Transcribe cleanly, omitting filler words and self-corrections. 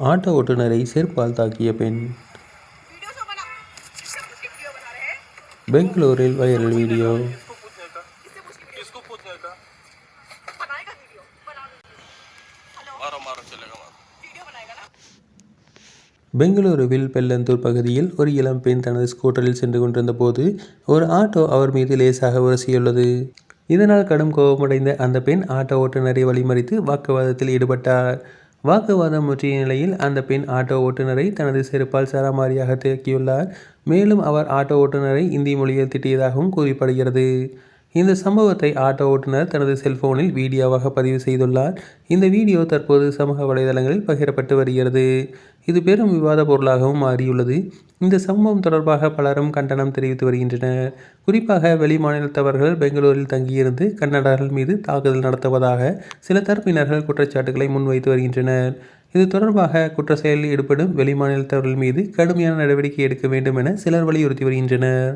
Auto ஓட்டுநரை செருப்பால் தாக்கிய பெண். பெங்களூரில் வைரல் வீடியோ. பெங்களூருவில் பெல்லந்தூர் பகுதியில் ஒரு இளம் பெண் தனது ஸ்கூட்டரில் சென்று கொண்டிருந்த போது ஒரு ஆட்டோ அவர் மீது லேசாக உரசியுள்ளது. இதனால் கடும் கோபமடைந்த அந்த பெண் ஆட்டோ ஓட்டுநரை வழிமறித்து வாக்குவாதத்தில் ஈடுபட்டார். வாக்குவாதம் முற்றிய நிலையில் அந்த பெண் ஆட்டோ ஓட்டுநரை தனது செருப்பால் சரமாரியாக தாக்கியுள்ளார். மேலும் அவர் ஆட்டோ ஓட்டுநரை இந்தி மொழியில் திட்டியதாகவும் கூறப்படுகிறது. இந்த சம்பவத்தை ஆட்டோ ஓட்டுநர் தனது செல்போனில் வீடியோவாக பதிவு செய்துள்ளார். இந்த வீடியோ தற்போது சமூக வலைதளங்களில் பகிரப்பட்டு வருகிறது. இது பெரும் விவாத பொருளாகவும் மாறியுள்ளது. இந்த சம்பவம் தொடர்பாக பலரும் கண்டனம் தெரிவித்து வருகின்றனர். குறிப்பாக வெளிமாநிலத்தவர்கள் பெங்களூரில் தங்கியிருந்து கன்னடர்கள் மீது தாக்குதல் நடத்துவதாக சில தரப்பினர்கள் குற்றச்சாட்டுகளை முன்வைத்து வருகின்றனர். இது தொடர்பாக குற்ற செயலில் ஈடுபடும் வெளிமாநிலத்தவர்கள் மீது கடுமையான நடவடிக்கை எடுக்க வேண்டும் என சிலர் வலியுறுத்தி வருகின்றனர்.